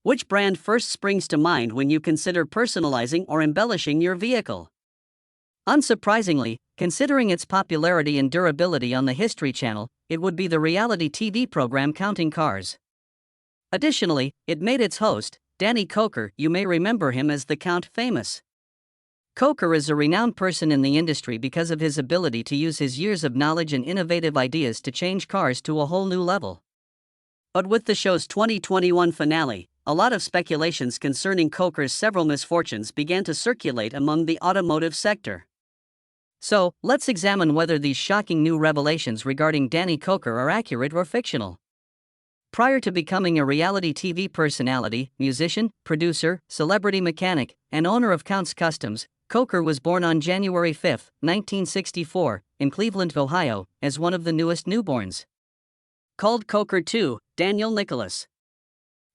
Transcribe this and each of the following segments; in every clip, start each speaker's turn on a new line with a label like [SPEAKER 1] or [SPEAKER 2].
[SPEAKER 1] Which brand first springs to mind when you consider personalizing or embellishing your vehicle? Unsurprisingly, considering its popularity and durability on the History Channel, it would be the reality TV program Counting Cars. Additionally, it made its host, Danny Koker, you may remember him as the Count, famous. Koker is a renowned person in the industry because of his ability to use his years of knowledge and innovative ideas to change cars to a whole new level. But with the show's 2021 finale, a lot of speculations concerning Koker's several misfortunes began to circulate among the automotive sector. So, let's examine whether these shocking new revelations regarding Danny Koker are accurate or fictional. Prior to becoming a reality TV personality, musician, producer, celebrity mechanic, and owner of Count's Kustoms, Koker was born on January 5, 1964, in Cleveland, Ohio, as one of the newest newborns. Called Koker II, Daniel Nicholas.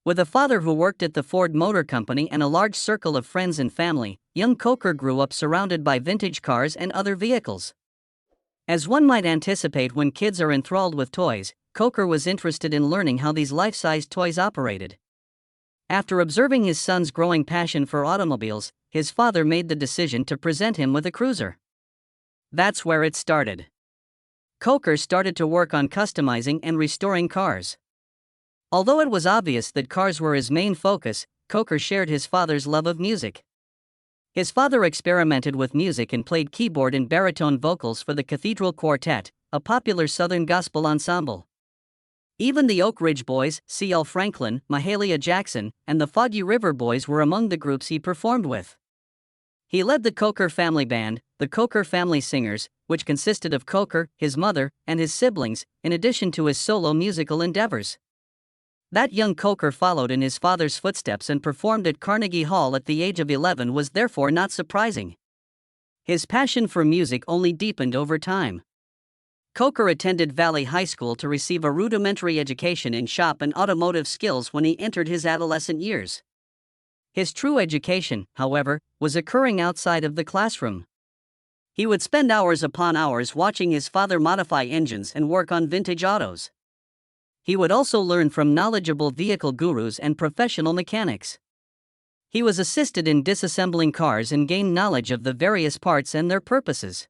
[SPEAKER 1] With a father who worked at the Ford Motor Company and a large circle of friends and family, young Koker grew up surrounded by vintage cars and other vehicles. As one might anticipate when kids are enthralled with toys, Koker was interested in learning how these life-sized toys operated. After observing his son's growing passion for automobiles, his father made the decision to present him with a cruiser. That's where it started. Koker started to work on customizing and restoring cars. Although it was obvious that cars were his main focus, Koker shared his father's love of music. His father experimented with music and played keyboard and baritone vocals for the Cathedral Quartet, a popular Southern gospel ensemble. Even the Oak Ridge Boys, C.L. Franklin, Mahalia Jackson, and the Foggy River Boys were among the groups he performed with. He led the Koker family band, the Koker Family Singers, which consisted of Koker, his mother, and his siblings, in addition to his solo musical endeavors. That young Koker followed in his father's footsteps and performed at Carnegie Hall at the age of 11 was therefore not surprising. His passion for music only deepened over time. Koker attended Valley High School to receive a rudimentary education in shop and automotive skills when he entered his adolescent years. His true education, however, was occurring outside of the classroom. He would spend hours upon hours watching his father modify engines and work on vintage autos. He would also learn from knowledgeable vehicle gurus and professional mechanics. He was assisted in disassembling cars and gained knowledge of the various parts and their purposes.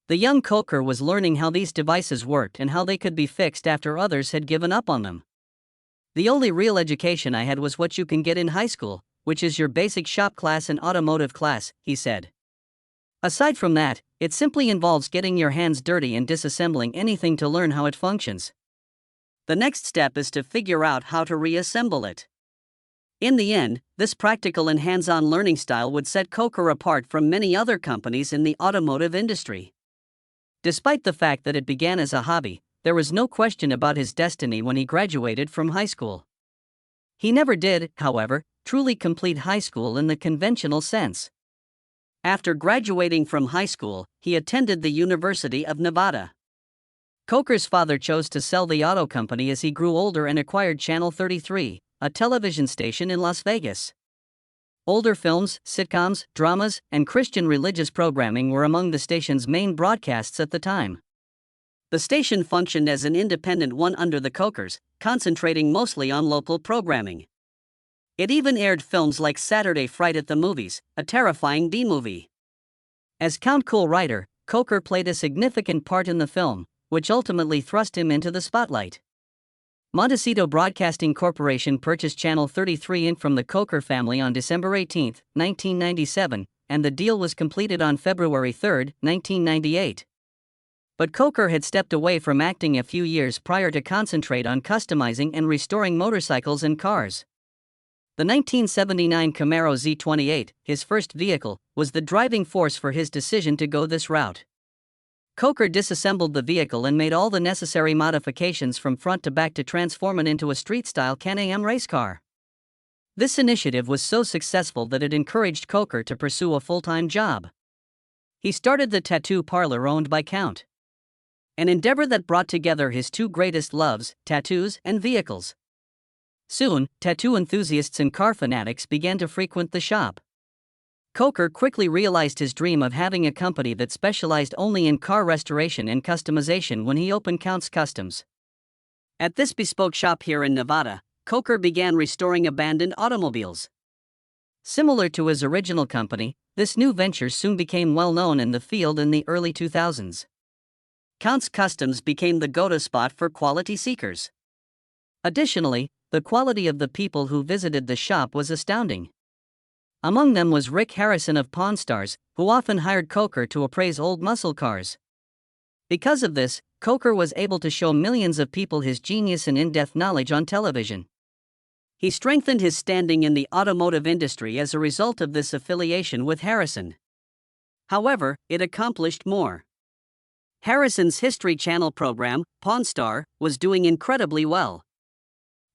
[SPEAKER 1] The young Koker was learning how these devices worked and how they could be fixed after others had given up on them. The only real education I had was what you can get in high school, which is your basic shop class and automotive class, he said. Aside from that, it simply involves getting your hands dirty and disassembling anything to learn how it functions. The next step is to figure out how to reassemble it. In the end, this practical and hands-on learning style would set Koker apart from many other companies in the automotive industry. Despite the fact that it began as a hobby, there was no question about his destiny when he graduated from high school. He never did, however, truly complete high school in the conventional sense. After graduating from high school, he attended the University of Nevada. Koker's father chose to sell the auto company as he grew older and acquired Channel 33, a television station in Las Vegas. Older films, sitcoms, dramas, and Christian religious programming were among the station's main broadcasts at the time. The station functioned as an independent one under the Kokers, concentrating mostly on local programming. It even aired films like Saturday Fright at the Movies, a terrifying B-movie. As Count Cool writer, Koker played a significant part in the film, which ultimately thrust him into the spotlight. Montecito Broadcasting Corporation purchased Channel 33 Inc. from the Koker family on December 18, 1997, and the deal was completed on February 3, 1998. But Koker had stepped away from acting a few years prior to concentrate on customizing and restoring motorcycles and cars. The 1979 Camaro Z28, his first vehicle, was the driving force for his decision to go this route. Koker disassembled the vehicle and made all the necessary modifications from front to back to transform it into a street-style Can-Am race car. This initiative was so successful that it encouraged Koker to pursue a full-time job. He started the tattoo parlor owned by Count, an endeavor that brought together his two greatest loves, tattoos and vehicles. Soon, tattoo enthusiasts and car fanatics began to frequent the shop. Koker quickly realized his dream of having a company that specialized only in car restoration and customization when he opened Count's Kustoms. At this bespoke shop here in Nevada, Koker began restoring abandoned automobiles. Similar to his original company, this new venture soon became well known in the field in the early 2000s. Kustoms became the go-to spot for quality seekers. Additionally, the quality of the people who visited the shop was astounding. Among them was Rick Harrison of Pawn Stars, who often hired Koker to appraise old muscle cars. Because of this, Koker was able to show millions of people his genius and in-depth knowledge on television. He strengthened his standing in the automotive industry as a result of this affiliation with Harrison. However, it accomplished more. Harrison's History Channel program, Pawn Star, was doing incredibly well.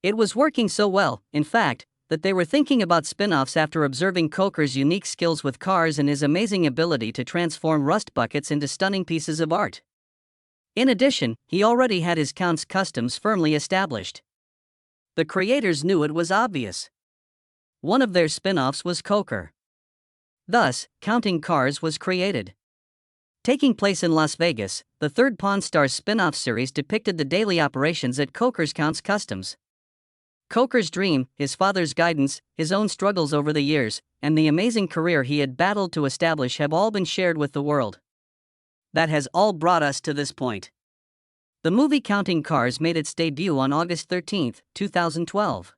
[SPEAKER 1] It was working so well, in fact, that they were thinking about spin-offs after observing Koker's unique skills with cars and his amazing ability to transform rust buckets into stunning pieces of art. In addition, he already had his Kustoms firmly established. The creators knew it was obvious. One of their spin-offs was Koker. Thus, Counting Cars was created. Taking place in Las Vegas, the third Pawn Stars spin-off series depicted the daily operations at Koker's Kustoms. Koker's dream, his father's guidance, his own struggles over the years, and the amazing career he had battled to establish have all been shared with the world. That has all brought us to this point. The movie Counting Cars made its debut on August 13, 2012.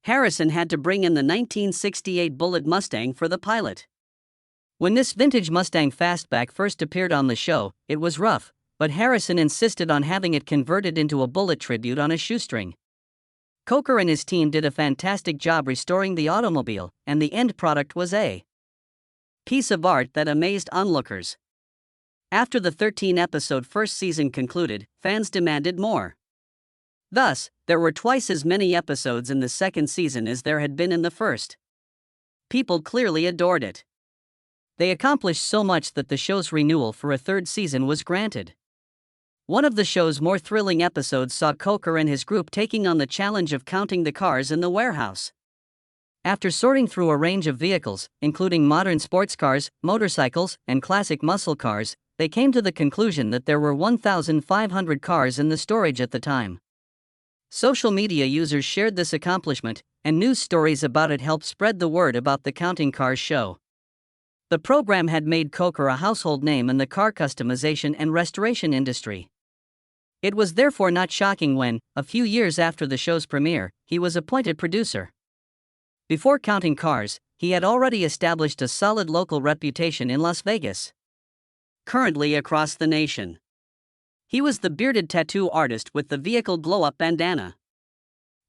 [SPEAKER 1] Harrison had to bring in the 1968 Bullitt Mustang for the pilot. When this vintage Mustang fastback first appeared on the show, it was rough, but Harrison insisted on having it converted into a Bullitt tribute on a shoestring. Koker and his team did a fantastic job restoring the automobile, and the end product was a piece of art that amazed onlookers. After the 13-episode first season concluded, fans demanded more. Thus, there were twice as many episodes in the second season as there had been in the first. People clearly adored it. They accomplished so much that the show's renewal for a third season was granted. One of the show's more thrilling episodes saw Koker and his group taking on the challenge of counting the cars in the warehouse. After sorting through a range of vehicles, including modern sports cars, motorcycles, and classic muscle cars, they came to the conclusion that there were 1,500 cars in the storage at the time. Social media users shared this accomplishment, and news stories about it helped spread the word about the Counting Cars show. The program had made Koker a household name in the car customization and restoration industry. It was therefore not shocking when, a few years after the show's premiere, he was appointed producer. Before Counting Cars, he had already established a solid local reputation in Las Vegas. Currently across the nation. He was the bearded tattoo artist with the vehicle glow-up bandana.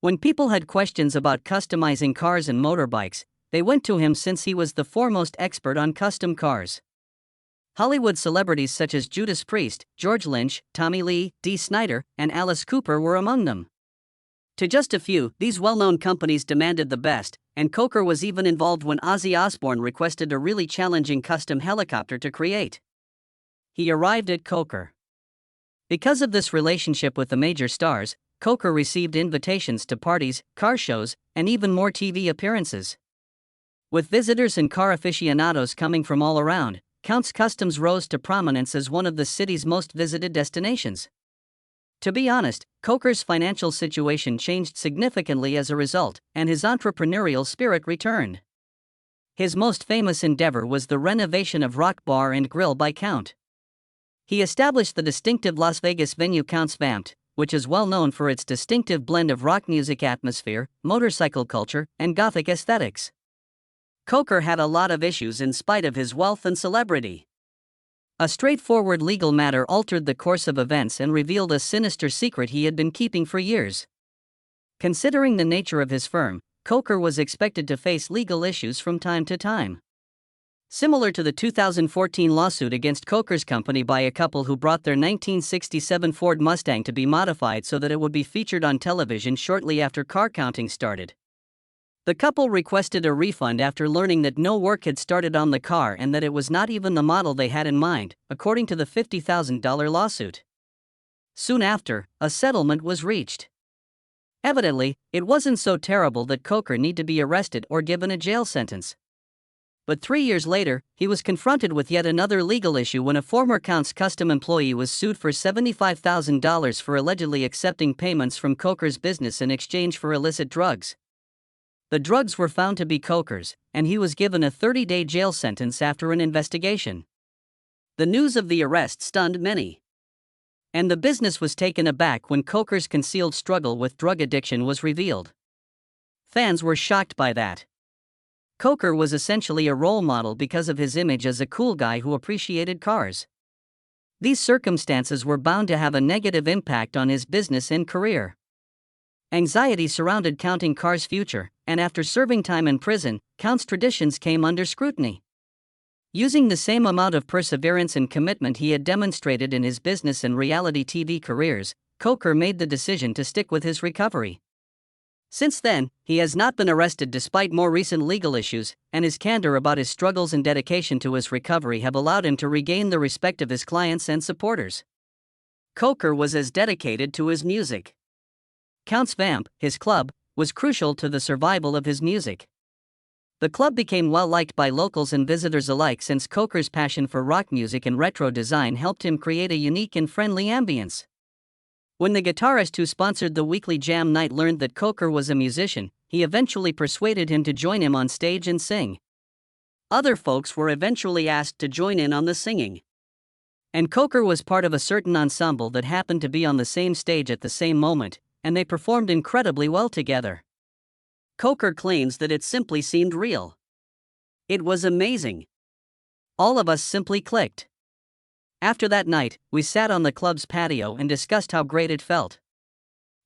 [SPEAKER 1] When people had questions about customizing cars and motorbikes, they went to him since he was the foremost expert on custom cars. Hollywood celebrities such as Judas Priest, George Lynch, Tommy Lee, Dee Snider, and Alice Cooper were among them. To just a few, these well-known companies demanded the best, and Koker was even involved when Ozzy Osbourne requested a really challenging custom helicopter to create. He arrived at Koker. Because of this relationship with the major stars, Koker received invitations to parties, car shows, and even more TV appearances. With visitors and car aficionados coming from all around, Kustoms rose to prominence as one of the city's most visited destinations. To be honest, Koker's financial situation changed significantly as a result, and his entrepreneurial spirit returned. His most famous endeavor was the renovation of Rock Bar and Grill by Count. He established the distinctive Las Vegas venue Count's Vamped, which is well known for its distinctive blend of rock music atmosphere, motorcycle culture, and gothic aesthetics. Koker had a lot of issues in spite of his wealth and celebrity. A straightforward legal matter altered the course of events and revealed a sinister secret he had been keeping for years. Considering the nature of his firm, Koker was expected to face legal issues from time to time. Similar to the 2014 lawsuit against Koker's company by a couple who brought their 1967 Ford Mustang to be modified so that it would be featured on television shortly after car counting started. The couple requested a refund after learning that no work had started on the car and that it was not even the model they had in mind, according to the $50,000 lawsuit. Soon after, a settlement was reached. Evidently, it wasn't so terrible that Koker needed to be arrested or given a jail sentence. But 3 years later, he was confronted with yet another legal issue when a former Kustoms employee was sued for $75,000 for allegedly accepting payments from Koker's business in exchange for illicit drugs. The drugs were found to be Koker's, and he was given a 30-day jail sentence after an investigation. The news of the arrest stunned many. And the business was taken aback when Koker's concealed struggle with drug addiction was revealed. Fans were shocked by that. Koker was essentially a role model because of his image as a cool guy who appreciated cars. These circumstances were bound to have a negative impact on his business and career. Anxiety surrounded Counting Cars' future, and after serving time in prison, Count's traditions came under scrutiny. Using the same amount of perseverance and commitment he had demonstrated in his business and reality TV careers, Koker made the decision to stick with his recovery. Since then, he has not been arrested despite more recent legal issues, and his candor about his struggles and dedication to his recovery have allowed him to regain the respect of his clients and supporters. Koker was as dedicated to his music. Count's Vamp, his club, was crucial to the survival of his music. The club became well-liked by locals and visitors alike since Koker's passion for rock music and retro design helped him create a unique and friendly ambience. When the guitarist who sponsored the weekly jam night learned that Koker was a musician, he eventually persuaded him to join him on stage and sing. Other folks were eventually asked to join in on the singing. And Koker was part of a certain ensemble that happened to be on the same stage at the same moment, and they performed incredibly well together. Koker claims that it simply seemed real. It was amazing. All of us simply clicked. After that night, we sat on the club's patio and discussed how great it felt.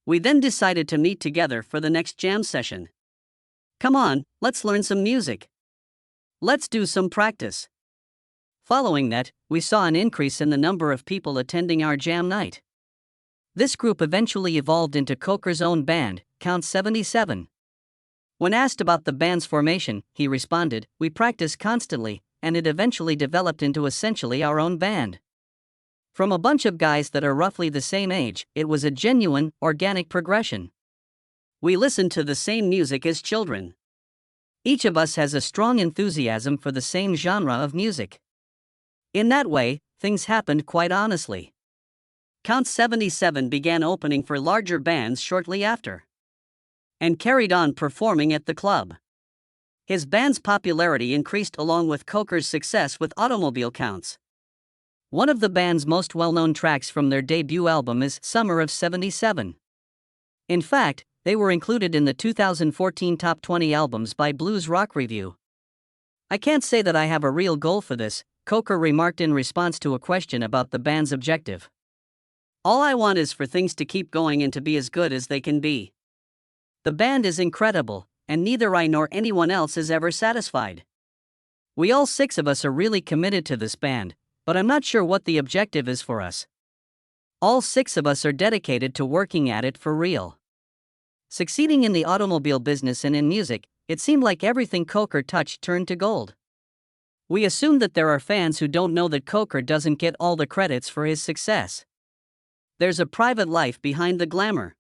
[SPEAKER 1] We then decided to meet together for the next jam session. Come on, let's learn some music. Let's do some practice. Following that, we saw an increase in the number of people attending our jam night. This group eventually evolved into Koker's own band, Count 77. When asked about the band's formation, he responded, "We practice constantly, and it eventually developed into essentially our own band." From a bunch of guys that are roughly the same age, it was a genuine, organic progression. We listened to the same music as children. Each of us has a strong enthusiasm for the same genre of music. In that way, things happened quite honestly. Count 77 began opening for larger bands shortly after, and carried on performing at the club. His band's popularity increased along with Koker's success with automobile counts. One of the band's most well-known tracks from their debut album is Summer of '77. In fact, they were included in the 2014 Top 20 Albums by Blues Rock Review. "I can't say that I have a real goal for this," Koker remarked in response to a question about the band's objective. "All I want is for things to keep going and to be as good as they can be. The band is incredible, and neither I nor anyone else is ever satisfied. We all 6 of us are really committed to this band, but I'm not sure what the objective is for us. All 6 of us are dedicated to working at it for real." Succeeding in the automobile business and in music, it seemed like everything Koker touched turned to gold. We assume that there are fans who don't know that Koker doesn't get all the credits for his success. There's a private life behind the glamour.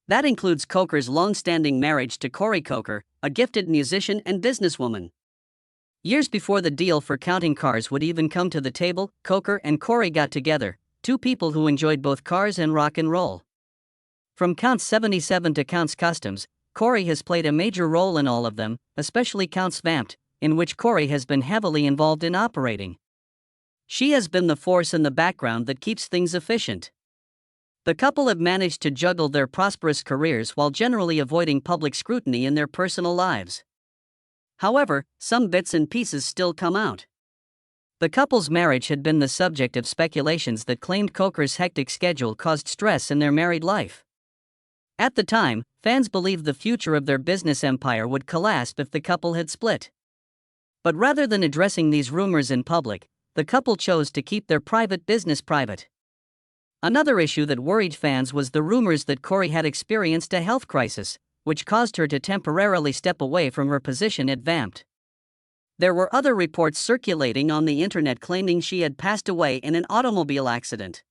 [SPEAKER 1] That includes Koker's long-standing marriage to Koker, a gifted musician and businesswoman. Years before the deal for Counting Cars would even come to the table, Koker and Kory got together, 2 people who enjoyed both cars and rock and roll. From Count 77 to Count's Kustoms, Kory has played a major role in all of them, especially Count's Vamp, in which Kory has been heavily involved in operating. She has been the force in the background that keeps things efficient. The couple have managed to juggle their prosperous careers while generally avoiding public scrutiny in their personal lives. However, some bits and pieces still come out. The couple's marriage had been the subject of speculations that claimed Koker's hectic schedule caused stress in their married life. At the time, fans believed the future of their business empire would collapse if the couple had split. But rather than addressing these rumors in public, the couple chose to keep their private business private. Another issue that worried fans was the rumors that Kory had experienced a health crisis, which caused her to temporarily step away from her position at Vamp. There were other reports circulating on the internet claiming she had passed away in an automobile accident.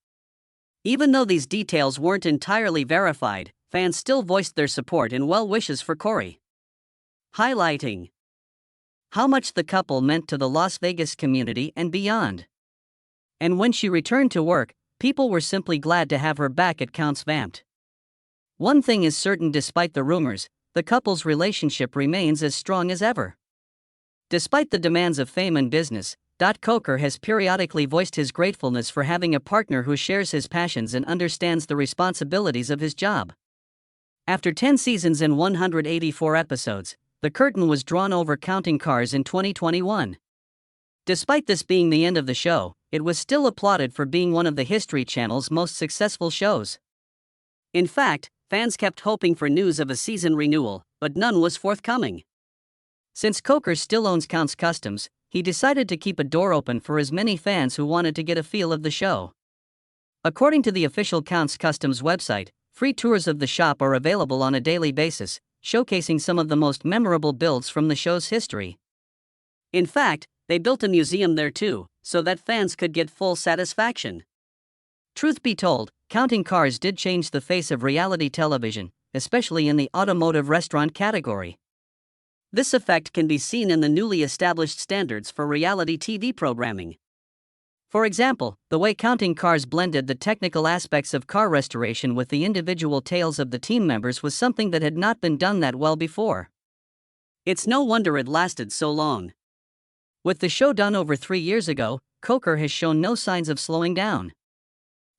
[SPEAKER 1] Even though these details weren't entirely verified, fans still voiced their support and well wishes for Kory. Highlighting how much the couple meant to the Las Vegas community and beyond. And when she returned to work, people were simply glad to have her back at Counts Vamped. One thing is certain: despite the rumors, the couple's relationship remains as strong as ever. Despite the demands of fame and business, Koker has periodically voiced his gratefulness for having a partner who shares his passions and understands the responsibilities of his job. After 10 seasons and 184 episodes, the curtain was drawn over Counting Cars in 2021. Despite this being the end of the show, it was still applauded for being one of the History Channel's most successful shows. In fact, fans kept hoping for news of a season renewal, but none was forthcoming. Since Koker still owns Kustoms, he decided to keep a door open for as many fans who wanted to get a feel of the show. According to the official Kustoms website, free tours of the shop are available on a daily basis, showcasing some of the most memorable builds from the show's history. In fact, they built a museum there too, so that fans could get full satisfaction. Truth be told, Counting Cars did change the face of reality television, especially in the automotive restaurant category. This effect can be seen in the newly established standards for reality TV programming. For example, the way Counting Cars blended the technical aspects of car restoration with the individual tales of the team members was something that had not been done that well before. It's no wonder it lasted so long. With the show done over 3 years ago, Koker has shown no signs of slowing down.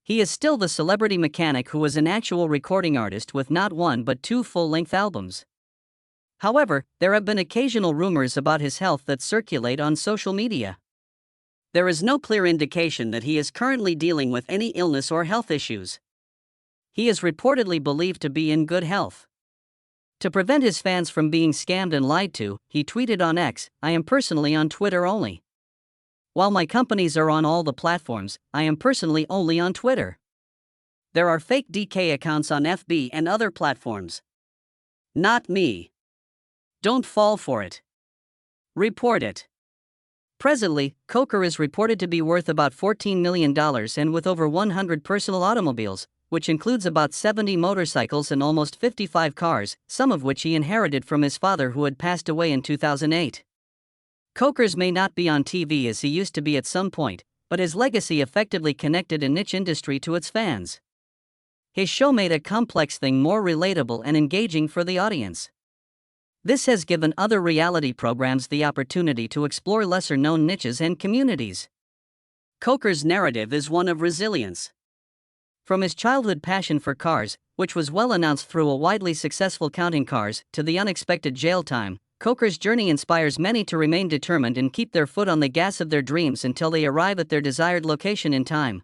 [SPEAKER 1] He is still the celebrity mechanic who was an actual recording artist with not one but 2 full-length albums. However, there have been occasional rumors about his health that circulate on social media. There is no clear indication that he is currently dealing with any illness or health issues. He is reportedly believed to be in good health. To prevent his fans from being scammed and lied to, he tweeted on X, "I am personally on Twitter only. While my companies are on all the platforms, I am personally only on Twitter. There are fake DK accounts on FB and other platforms. Not me. Don't fall for it. Report it." Presently, Koker is reported to be worth about $14 million and with over 100 personal automobiles, which includes about 70 motorcycles and almost 55 cars, some of which he inherited from his father who had passed away in 2008. Koker's may not be on TV as he used to be at some point, but his legacy effectively connected a niche industry to its fans. His show made a complex thing more relatable and engaging for the audience. This has given other reality programs the opportunity to explore lesser-known niches and communities. Koker's narrative is one of resilience. From his childhood passion for cars, which was well announced through a widely successful Counting Cars, to the unexpected jail time, Koker's journey inspires many to remain determined and keep their foot on the gas of their dreams until they arrive at their desired location in time.